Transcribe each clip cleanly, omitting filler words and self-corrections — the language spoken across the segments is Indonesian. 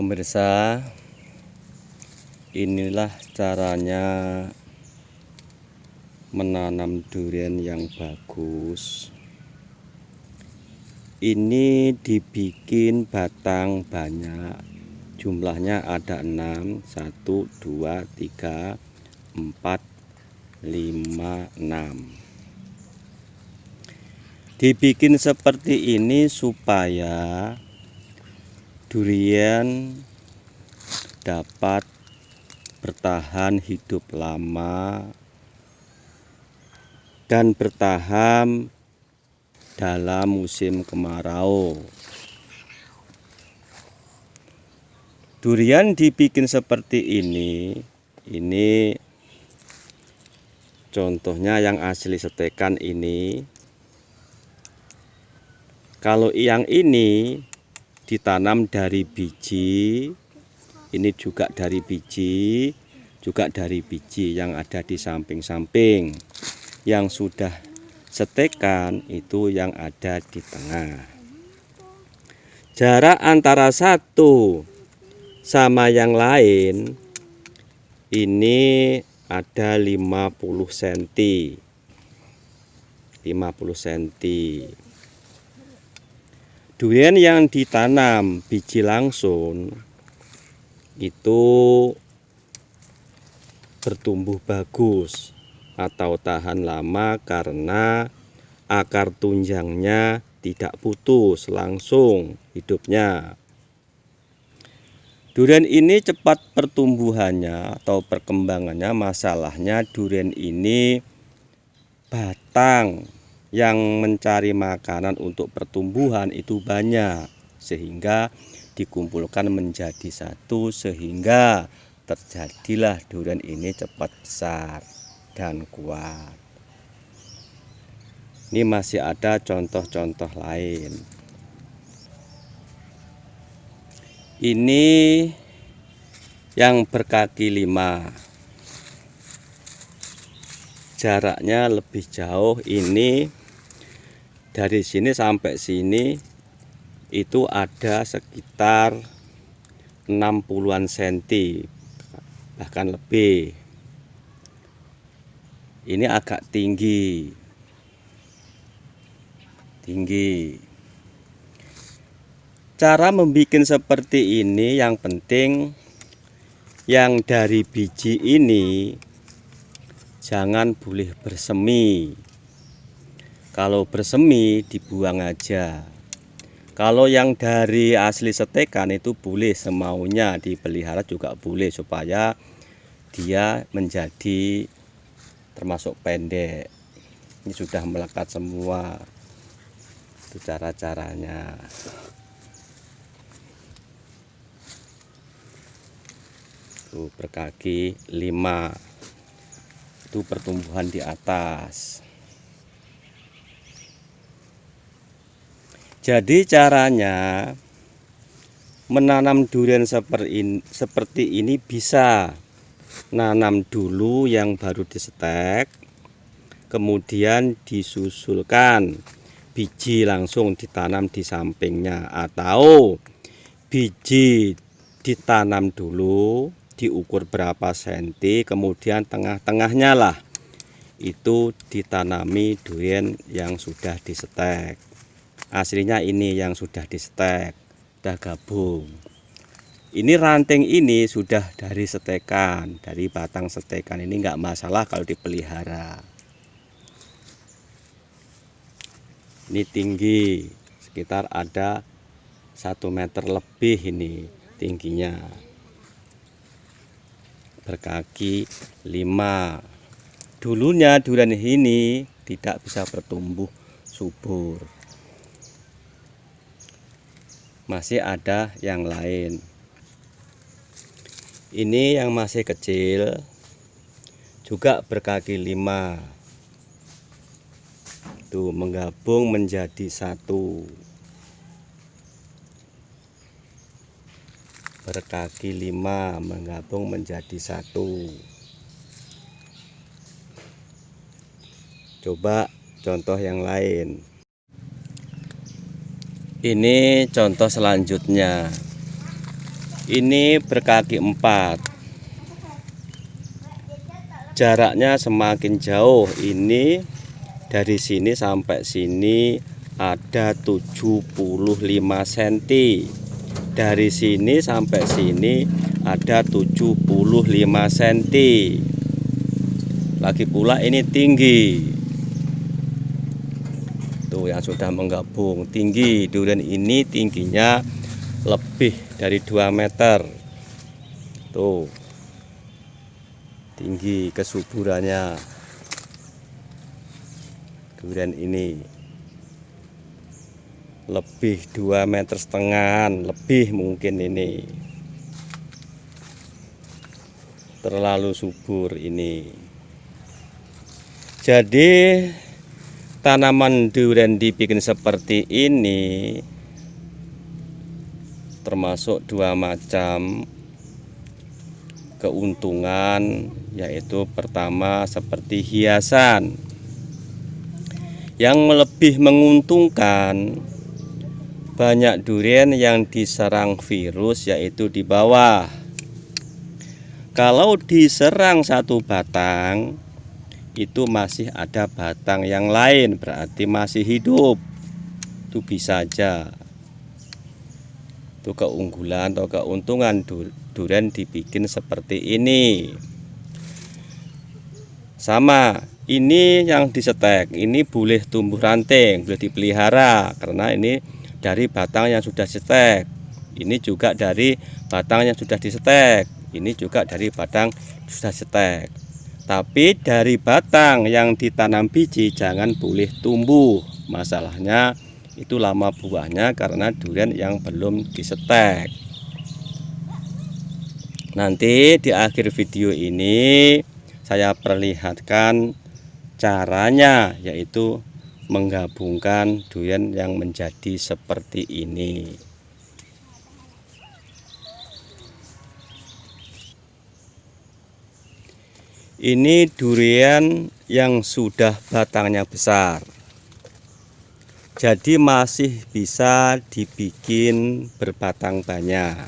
Pemirsa, inilah caranya menanam durian yang bagus. Ini dibikin batang banyak, jumlahnya ada 6, 1, 2, 3, 4, 5, 6. Dibikin seperti ini supaya durian dapat bertahan hidup lama dan bertahan dalam musim kemarau. Durian dibikin seperti ini contohnya yang asli setekan ini. Kalau yang ini ditanam dari biji, ini juga dari biji, yang ada di samping-samping. Yang sudah setekan itu yang ada di tengah. Jarak antara satu sama yang lain ini ada 50 cm. 50 cm. Durian yang ditanam biji langsung itu bertumbuh bagus atau tahan lama karena akar tunjangnya tidak putus, langsung hidupnya. Durian ini cepat pertumbuhannya atau perkembangannya, masalahnya durian ini batang yang mencari makanan untuk pertumbuhan itu banyak, sehingga dikumpulkan menjadi satu, sehingga terjadilah durian ini cepat besar dan kuat. Ini masih ada contoh-contoh lain. Ini yang berkaki 5. Jaraknya lebih jauh, ini dari sini sampai sini itu ada sekitar 60-an cm, bahkan lebih. Ini agak tinggi. Cara membuat seperti ini yang penting yang dari biji ini jangan boleh bersemi. Kalau bersemi dibuang aja. Kalau yang dari asli setekan itu boleh semaunya, dipelihara juga boleh supaya dia menjadi termasuk pendek. Ini sudah melekat semua. Itu cara-caranya. Tuh, berkaki 5. Itu pertumbuhan di atas. Jadi caranya menanam durian seperti ini bisa nanam dulu yang baru disetek, kemudian disusulkan biji langsung ditanam di sampingnya, atau biji ditanam dulu diukur berapa senti, kemudian tengah-tengahnya lah itu ditanami durian yang sudah disetek. Aslinya ini yang sudah disetek, sudah gabung. Ini ranting ini sudah dari setekan, dari batang setekan. Ini enggak masalah kalau dipelihara. Ini tinggi, sekitar ada 1 meter lebih ini tingginya. Berkaki 5. Dulunya durian ini tidak bisa bertumbuh subur. Masih ada yang lain. Ini yang masih kecil juga berkaki 5. Tuh, menggabung menjadi satu. Berkaki 5 menggabung menjadi satu. Coba contoh yang lain. Ini contoh selanjutnya. ini berkaki 4. Jaraknya semakin jauh. Ini dari sini sampai sini ada 75 cm. Dari sini sampai sini ada 75 cm. Lagi pula ini tinggi. Tuh yang sudah menggabung tinggi. Durian ini tingginya lebih dari 2 meter. Tuh tinggi kesuburannya durian ini lebih 2,5 meter, lebih mungkin. Ini terlalu subur ini. Jadi tanaman durian dibikin seperti ini termasuk 2 macam keuntungan, yaitu pertama seperti hiasan. Yang lebih menguntungkan, banyak durian yang diserang virus, yaitu di bawah. Kalau diserang satu batang, itu masih ada batang yang lain, berarti masih hidup. Itu bisa aja. Itu keunggulan atau keuntungan durian dibikin seperti ini. Sama, ini yang disetek, ini boleh tumbuh ranting, boleh dipelihara karena ini dari batang yang sudah disetek. Ini juga dari batang yang sudah disetek. Ini juga dari batang sudah disetek. Tapi dari batang yang ditanam biji jangan boleh tumbuh. Masalahnya itu lama buahnya karena durian yang belum disetek. Nanti di akhir video ini saya perlihatkan caranya, yaitu menggabungkan durian yang menjadi seperti ini. Ini durian yang sudah batangnya besar, jadi masih bisa dibikin berbatang banyak.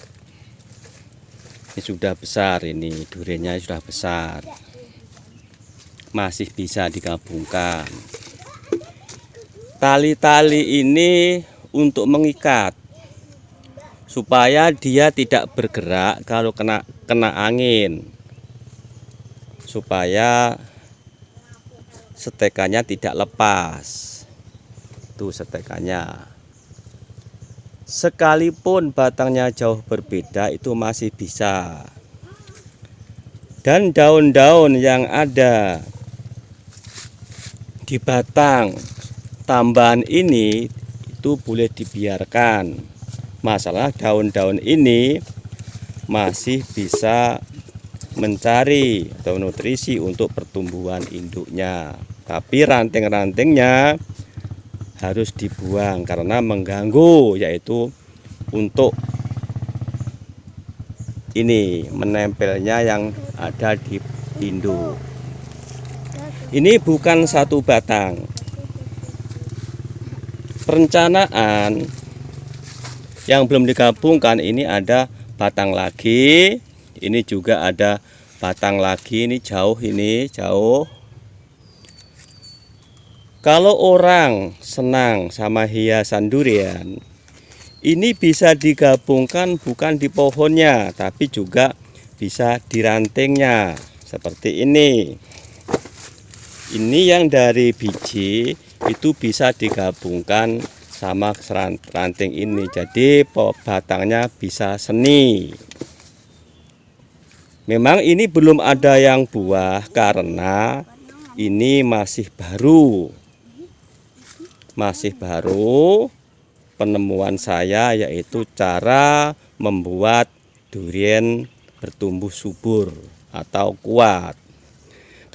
Ini sudah besar, ini duriannya sudah besar, masih bisa digabungkan. Tali-tali ini untuk mengikat supaya dia tidak bergerak kalau kena angin, supaya setekannya tidak lepas. Tuh setekannya. Sekalipun batangnya jauh berbeda, itu masih bisa. Dan daun-daun yang ada di batang tambahan ini itu boleh dibiarkan. Masalah daun-daun ini masih bisa mencari atau nutrisi untuk pertumbuhan induknya. Tapi ranting-rantingnya harus dibuang karena mengganggu, yaitu untuk ini menempelnya yang ada di induk. Ini bukan satu batang. Perencanaan yang belum digabungkan, ini ada batang lagi, ini juga ada batang lagi, ini jauh, ini jauh. Kalau orang senang sama hiasan durian, ini bisa digabungkan bukan di pohonnya, tapi juga bisa di rantingnya, seperti ini. Ini yang dari biji itu bisa digabungkan sama ranting ini, jadi batangnya bisa seni. Memang ini belum ada yang buah karena ini masih baru. Masih baru penemuan saya, yaitu cara membuat durian bertumbuh subur atau kuat.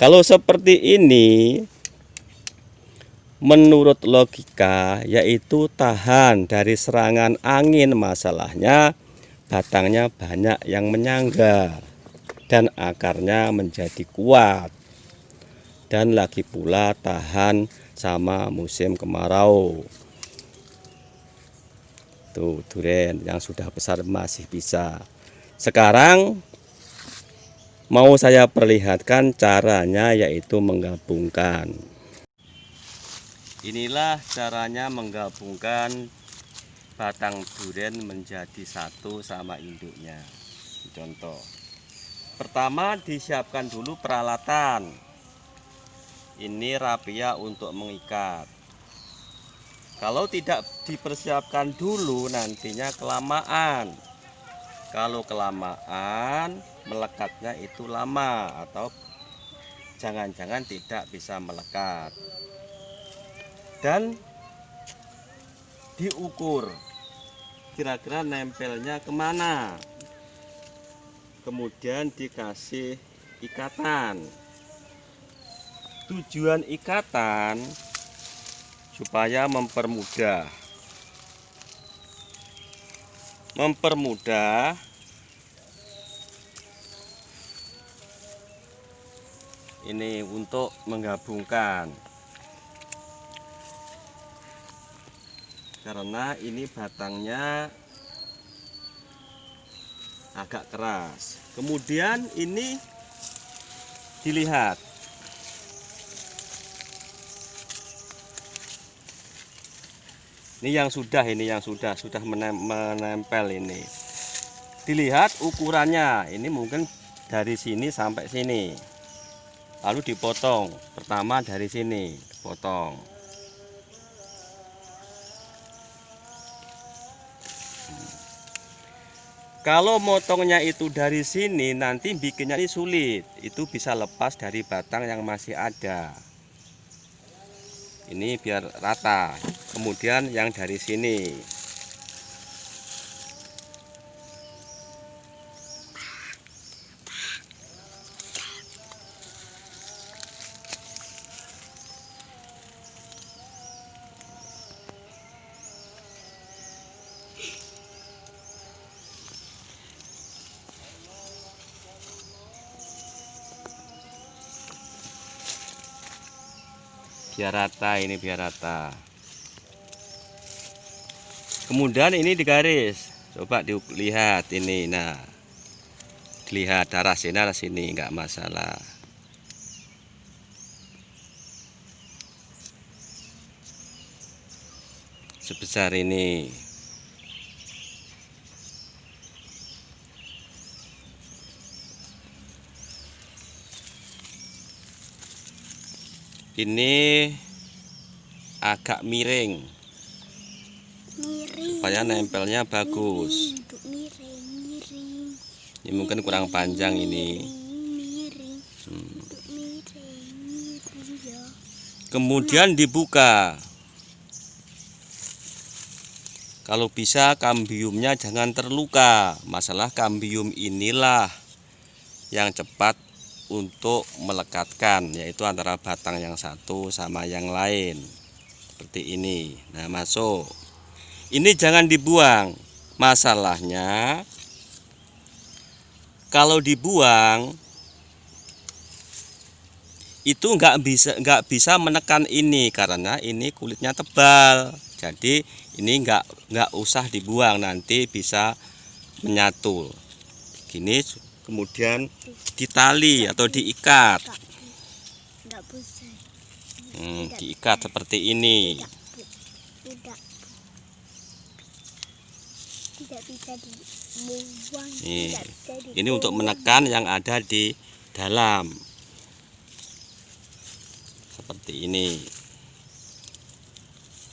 Kalau seperti ini, menurut logika, yaitu tahan dari serangan angin. Masalahnya batangnya banyak yang menyangga dan akarnya menjadi kuat, dan lagi pula tahan sama musim kemarau. Tuh durian yang sudah besar masih bisa. Sekarang mau saya perlihatkan caranya, yaitu menggabungkan. Inilah caranya menggabungkan batang durian menjadi satu sama induknya. Contoh, pertama disiapkan dulu peralatan. Ini rapia untuk mengikat. Kalau tidak dipersiapkan dulu, nantinya kelamaan. Kalau kelamaan, melekatnya itu lama, atau jangan-jangan tidak bisa melekat. Dan diukur kira-kira nempelnya kemana. Kemudian dikasih ikatan. Tujuan ikatan supaya mempermudah ini untuk menggabungkan, karena ini batangnya agak keras. Kemudian ini dilihat, ini yang sudah menempel. Ini dilihat ukurannya, ini mungkin dari sini sampai sini, lalu dipotong. Pertama dari sini potong. Kalau motongnya itu dari sini, nanti bikinnya ini sulit. Itu bisa lepas dari batang yang masih ada. Ini biar rata. Kemudian yang dari sini. Biar rata, ini biar rata. Kemudian ini digaris, coba dilihat ini. Nah, dilihat darah sini nggak masalah. Sebesar ini. Ini agak miring supaya nempelnya bagus. Ini mungkin kurang panjang ini. Kemudian dibuka. Kalau bisa kambiumnya jangan terluka. Masalah kambium inilah yang cepat untuk melekatkan, yaitu antara batang yang satu sama yang lain. Seperti ini. Nah, masuk. Ini jangan dibuang. Masalahnya kalau dibuang itu nggak bisa menekan ini, karena ini kulitnya tebal. Jadi ini nggak usah dibuang, nanti bisa menyatu. Gini, kemudian ditali atau diikat. Diikat seperti ini. Tidak bisa dibuang. Ini untuk menekan yang ada di dalam. Seperti ini.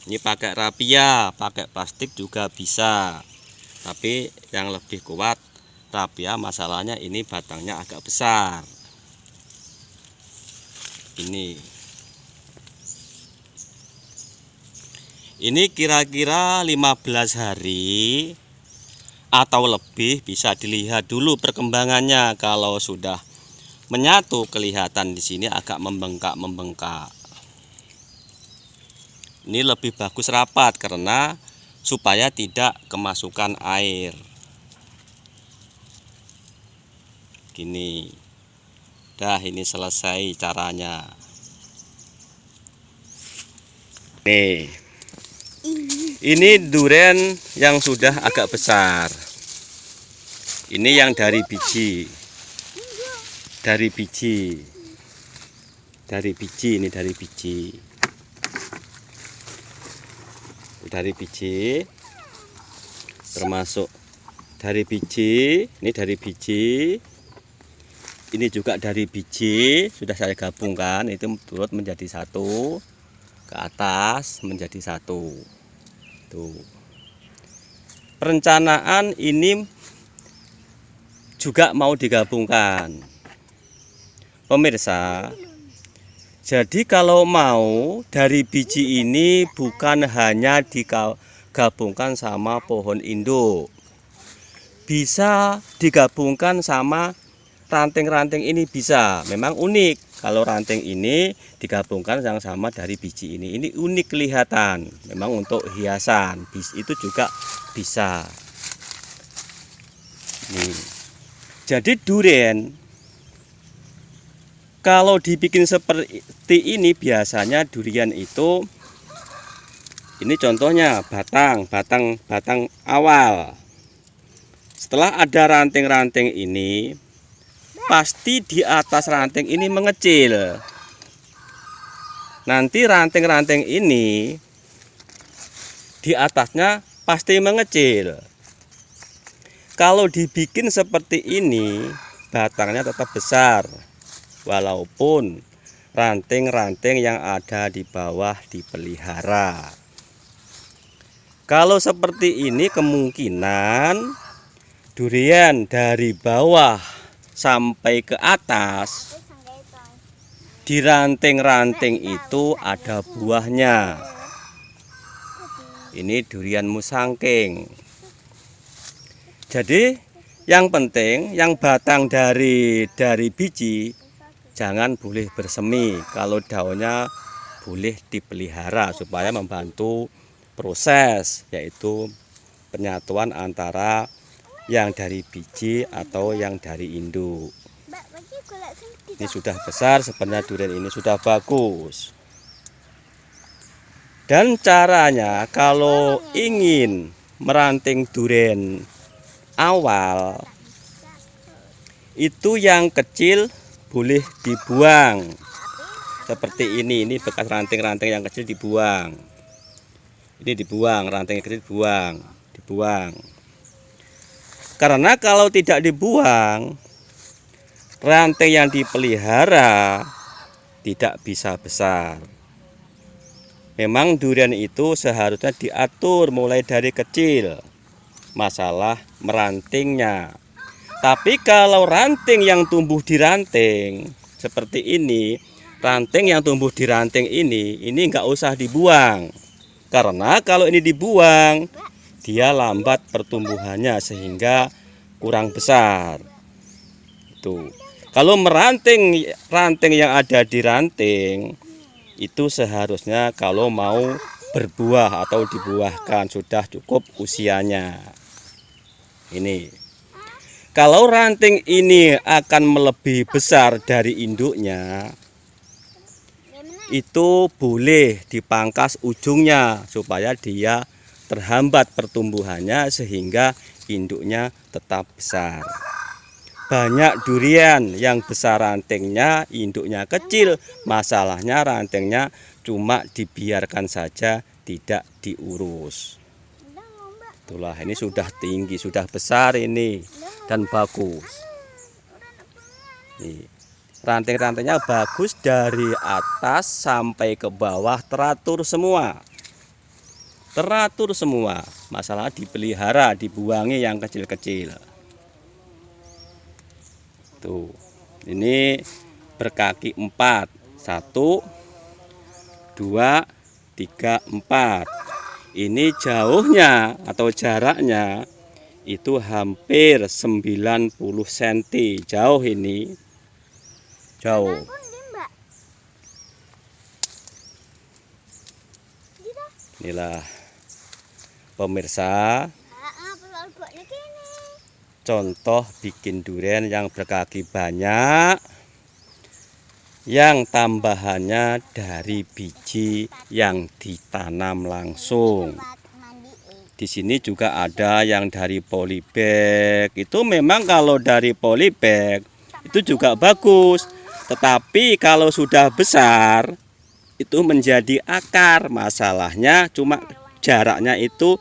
Ini pakai rapia, pakai plastik juga bisa. Tapi yang lebih kuat rapia, masalahnya ini batangnya agak besar. Ini kira-kira 15 hari atau lebih, bisa dilihat dulu perkembangannya. Kalau sudah menyatu, kelihatan di sini agak membengkak. Ini lebih bagus rapat karena supaya tidak kemasukan air. Gini. Dah, ini selesai caranya. Nih. Ini durian yang sudah agak besar. Ini yang dari biji. Dari biji. Dari biji, ini dari biji. Dari biji. Termasuk dari biji, ini dari biji. Ini juga dari biji, sudah saya gabungkan, itu turut menjadi satu. Ke atas menjadi satu. Tuh. Perencanaan ini juga mau digabungkan. Pemirsa, jadi kalau mau dari biji ini bukan hanya digabungkan sama pohon induk, bisa digabungkan sama ranting-ranting ini bisa. Memang unik kalau ranting ini digabungkan yang sama dari biji ini. Ini unik kelihatan. Memang untuk hiasan itu juga bisa. Nih. Jadi durian kalau dibikin seperti ini biasanya durian itu ini contohnya batang awal. Setelah ada ranting-ranting ini, pasti di atas ranting ini mengecil. Nanti ranting-ranting ini di atasnya pasti mengecil. Kalau dibikin seperti ini, batangnya tetap besar. Walaupun ranting-ranting yang ada di bawah dipelihara. Kalau seperti ini kemungkinan durian dari bawah sampai ke atas di ranting-ranting itu ada buahnya. Ini durian musangking. Jadi yang penting yang batang dari biji jangan boleh bersemi. Kalau daunnya boleh dipelihara supaya membantu proses yaitu penyatuan antara yang dari biji atau yang dari induk. Ini sudah besar sebenarnya durian ini sudah bagus. Dan caranya kalau ingin meranting durian awal itu yang kecil boleh dibuang. Seperti ini bekas ranting-ranting yang kecil dibuang. Ini dibuang, ranting yang kecil dibuang. Karena kalau tidak dibuang, ranting yang dipelihara tidak bisa besar. Memang durian itu seharusnya diatur mulai dari kecil. Masalah merantingnya. Tapi kalau ranting yang tumbuh di ranting seperti ini, ranting yang tumbuh di ranting ini nggak usah dibuang. Karena kalau ini dibuang, dia lambat pertumbuhannya sehingga kurang besar. Tuh. Kalau ranting yang ada di ranting itu seharusnya kalau mau berbuah atau dibuahkan sudah cukup usianya. Ini. Kalau ranting ini akan melebihi besar dari induknya, itu boleh dipangkas ujungnya supaya dia terhambat pertumbuhannya sehingga induknya tetap besar. Banyak durian yang besar rantingnya, induknya kecil, masalahnya rantingnya cuma dibiarkan saja, tidak diurus. Itulah, ini sudah tinggi, sudah besar ini dan bagus. Ranting-rantingnya bagus dari atas sampai ke bawah teratur semua. Teratur semua. Masalah dipelihara, dibuangi yang kecil-kecil. Tuh. Ini berkaki 4. 1 2 3 4. Ini jauhnya atau jaraknya itu hampir 90 cm. Jauh ini. Jauh. Inilah pemirsa contoh bikin durian yang berkaki banyak, yang tambahannya dari biji yang ditanam langsung Di sini juga ada yang dari polybag. Itu memang kalau dari polybag itu juga bagus. Tetapi kalau sudah besar itu menjadi akar. Masalahnya cuma jaraknya itu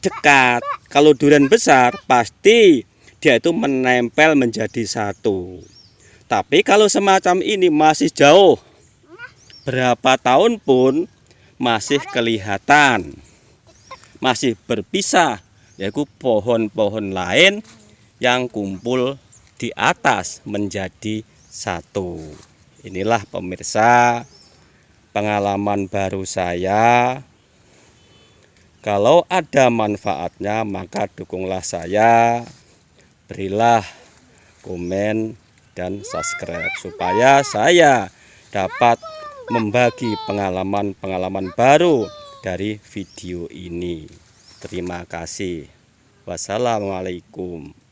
dekat. Kalau durian besar pasti dia itu menempel menjadi satu. Tapi kalau semacam ini masih jauh, berapa tahun pun masih kelihatan, masih berpisah, yaitu pohon-pohon lain yang kumpul di atas menjadi satu. Inilah pemirsa pengalaman baru saya. Kalau ada manfaatnya maka dukunglah saya, berilah komen dan subscribe supaya saya dapat membagi pengalaman-pengalaman baru dari video ini. Terima kasih. Wassalamualaikum.